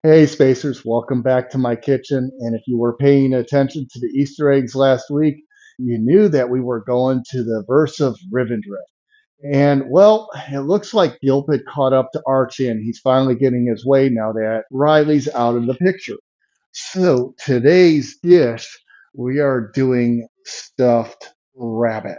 Hey Spacers, welcome back to my kitchen. And if you were paying attention to the Easter eggs last week, you knew that we were going to the verse of Rivendrift. And well, it looks like Gilpid caught up to Archie and he's finally getting his way now that Riley's out of the picture. So today's dish, we are doing stuffed rabbit.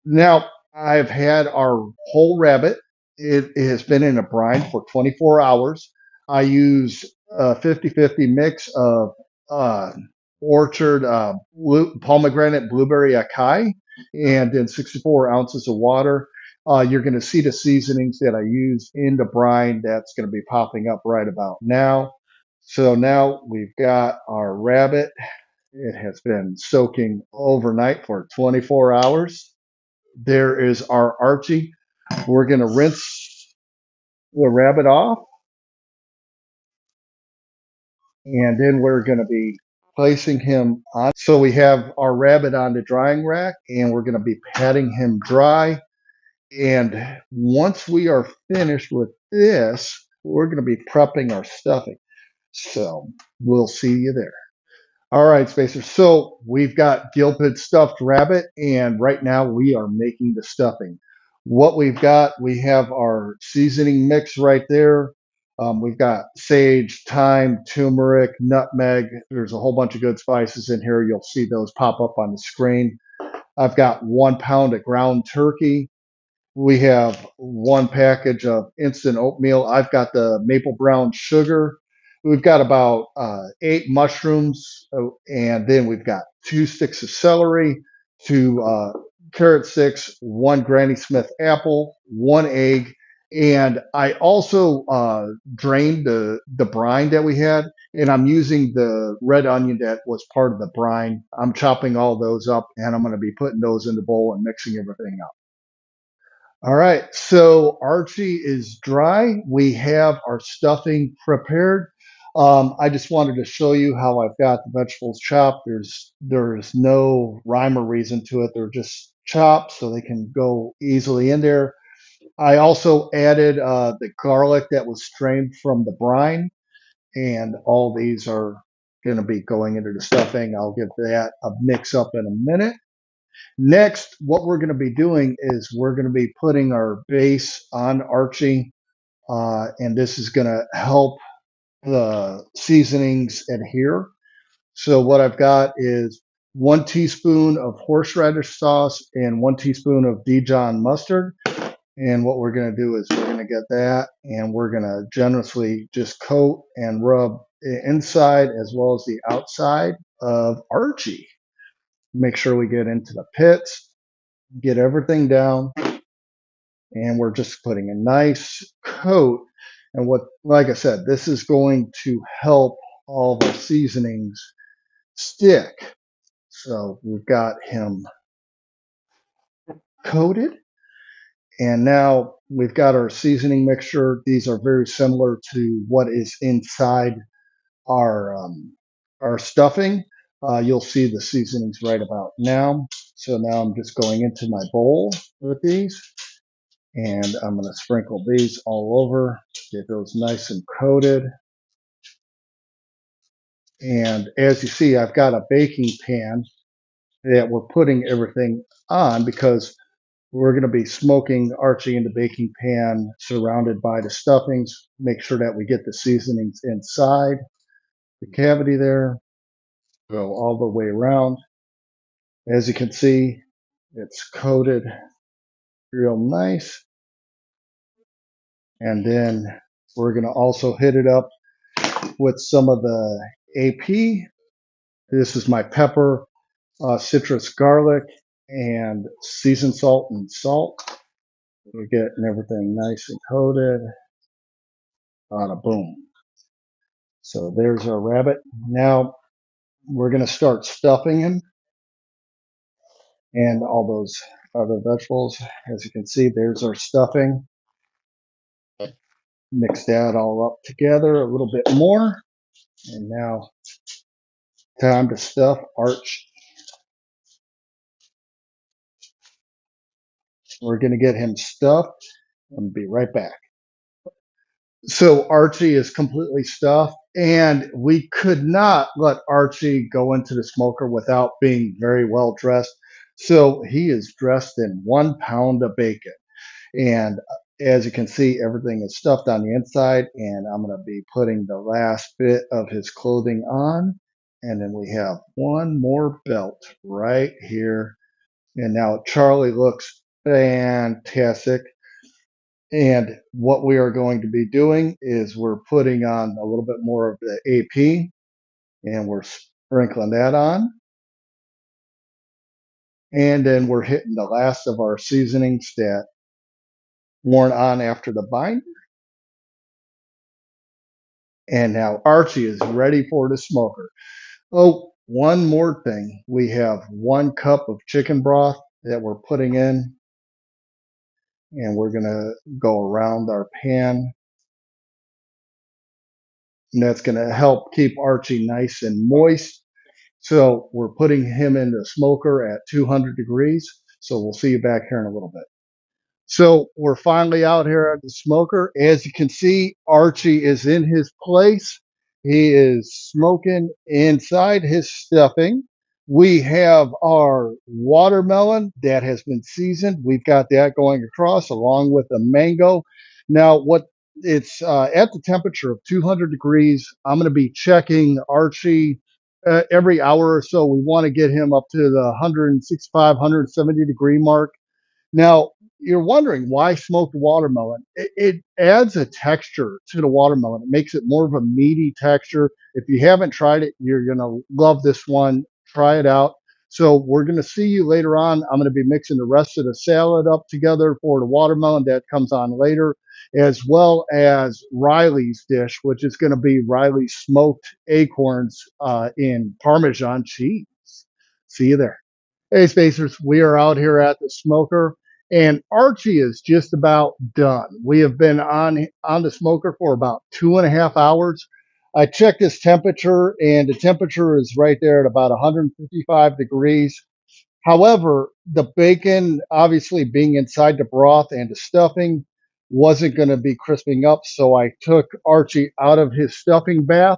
Now, I've had our whole rabbit. It has been in a brine for 24 hours. I use a 50-50 mix of uh, orchard pomegranate blueberry acai and then 64 ounces of water. You're going to see the seasonings that I use in the brine. That's going to be popping up right about now. So now we've got our rabbit. It has been soaking overnight for 24 hours. There is our Archie. We're going to rinse the rabbit off, and then we're going to be placing him on. So we have our rabbit on the drying rack, and we're going to be patting him dry. And once we are finished with this, we're going to be prepping our stuffing. So we'll see you there. All right, Spacer. So we've got Gilpid's stuffed rabbit, and right now we are making the stuffing. What we've got, we have our seasoning mix right there. We've got sage, thyme, turmeric, nutmeg. There's a whole bunch of good spices in here. You'll see those pop up on the screen. I've got 1 pound of ground turkey. We have one package of instant oatmeal. I've got the maple brown sugar. We've got about 8 mushrooms, and then we've got 2 sticks of celery, 2 carrot sticks, one Granny Smith apple, 1 egg, and I also drained the brine that we had, and I'm using the red onion that was part of the brine. I'm chopping all those up, and I'm going to be putting those in the bowl and mixing everything up. All right, so Archie is dry. We have our stuffing prepared. I just wanted to show you how I've got the vegetables chopped. There's no rhyme or reason to it. They're just chopped so they can go easily in there. I also added the garlic that was strained from the brine, and all these are going to be going into the stuffing. I'll give that a mix up in a minute. Next, what we're going to be doing is we're going to be putting our base on Archie, and this is going to help the seasonings adhere. So what I've got is 1 teaspoon of horseradish sauce and 1 teaspoon of Dijon mustard. And what we're going to do is we're going to get that and we're going to generously just coat and rub the inside as well as the outside of Archie. Make sure we get into the pits, get everything down, and we're just putting a nice coat. And what, like I said, this is going to help all of our seasonings stick. So we've got him coated, and now we've got our seasoning mixture. These are very similar to what is inside our stuffing. You'll see the seasonings right about now. So now I'm just going into my bowl with these. And I'm going to sprinkle these all over, get those nice and coated. And as you see, I've got a baking pan that we're putting everything on because we're going to be smoking Archie in the baking pan surrounded by the stuffings. Make sure that we get the seasonings inside the cavity there, go all the way around. As you can see, it's coated real nice. And then we're going to also hit it up with some of the AP. This is my pepper, citrus garlic, and seasoned salt and salt. We're getting everything nice and coated. Bada boom. So there's our rabbit. Now we're going to start stuffing him and all those other vegetables. As you can see, there's our stuffing. Mix that all up together a little bit more. And now time to stuff Arch. We're going to get him stuffed. I'll be right back. So Archie is completely stuffed, And we could not let Archie go into the smoker without being very well dressed. So he is dressed in 1 pound of bacon. And as you can see, everything is stuffed on the inside. And I'm going to be putting the last bit of his clothing on. And then we have one more belt right here. And now Charlie looks fantastic. And what we are going to be doing is we're putting on a little bit more of the AP and we're sprinkling that on. And then we're hitting the last of our seasonings that worn on after the bind. And now Archie is ready for the smoker. Oh, one more thing. We have 1 cup of chicken broth that we're putting in, and we're going to go around our pan. And that's going to help keep Archie nice and moist. So we're putting him in the smoker at 200 degrees. So we'll see you back here in a little bit. So we're finally out here at the smoker. As you can see, Archie is in his place. He is smoking inside his stuffing. We have our watermelon that has been seasoned. We've got that going across along with a mango. Now, what it's at the temperature of 200 degrees. I'm going to be checking Archie every hour or so. We want to get him up to the 165, 170 degree mark. Now, you're wondering why smoked watermelon. It adds a texture to the watermelon. It makes it more of a meaty texture. If you haven't tried it, you're going to love this one. Try it out. So we're going to see you later on. I'm going to be mixing the rest of the salad up together for the watermelon that comes on later, as well as Riley's dish, which is going to be Riley's smoked acorns in Parmesan cheese. See you there. Hey, Spacers, we are out here at the smoker, and Archie is just about done. We have been on the smoker for about 2.5 hours. I checked his temperature, and the temperature is right there at about 155 degrees. However, the bacon, obviously being inside the broth and the stuffing, wasn't going to be crisping up. So I took Archie out of his stuffing bath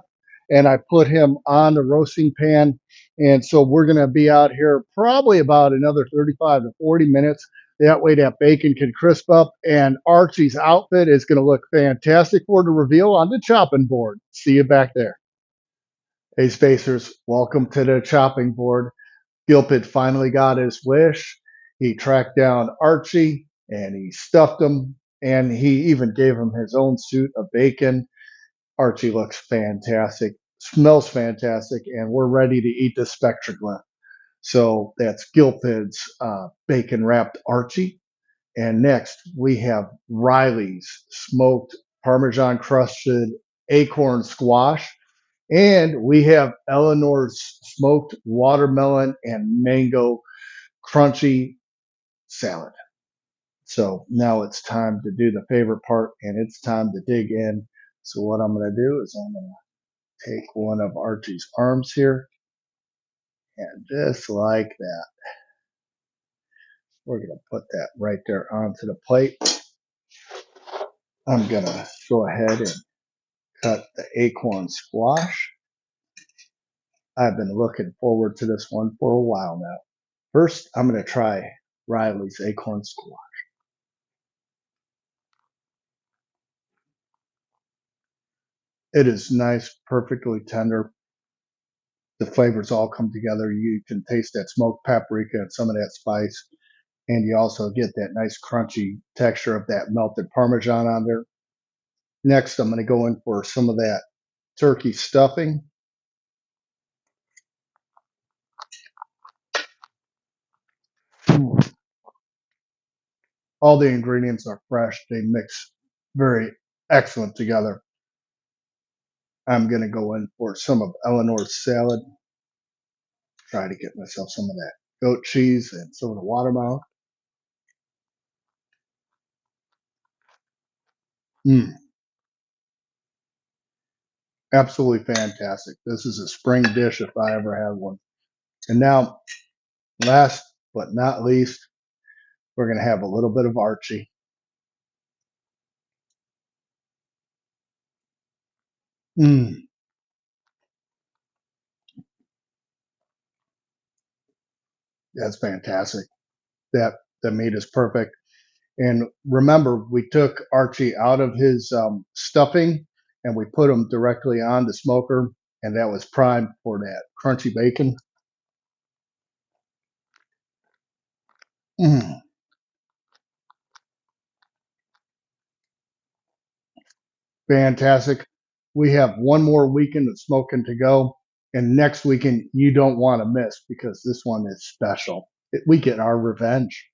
and I put him on the roasting pan. And so we're going to be out here probably about another 35 to 40 minutes. That way that bacon can crisp up and Archie's outfit is going to look fantastic for the reveal on the chopping board. See you back there. Hey, Spacers, welcome to the chopping board. Gilpid finally got his wish. He tracked down Archie and he stuffed him, and he even gave him his own suit of bacon. Archie looks fantastic, smells fantastic, and we're ready to eat the spectroglyph. So that's Gilpid's bacon wrapped Archie. And next we have Riley's smoked Parmesan crusted acorn squash. And we have Eleanor's smoked watermelon and mango crunchy salad. So now it's time to do the favorite part and it's time to dig in. So what I'm going to do is I'm going to take one of Archie's arms here and just like that, we're going to put that right there onto the plate. I'm going to go ahead and cut the acorn squash. I've been looking forward to this one for a while now. First, I'm going to try Riley's acorn squash. It is nice, perfectly tender. The flavors all come together. You can taste that smoked paprika and some of that spice. And you also get that nice crunchy texture of that melted Parmesan on there. Next, I'm going to go in for some of that turkey stuffing. All the ingredients are fresh. They mix very excellent together. I'm going to go in for some of Eleanor's salad. Try to get myself some of that goat cheese and some of the watermelon. Mm, absolutely fantastic. This is a spring dish if I ever had one. And now, last but not least, we're going to have a little bit of Archie. Mm, That's fantastic. That the meat is perfect. And remember, we took Archie out of his stuffing and we put him directly on the smoker, and that was primed for that crunchy bacon. Mm, fantastic. We have one more weekend of smoking to go, and next weekend you don't want to miss because this one is special. We get our revenge.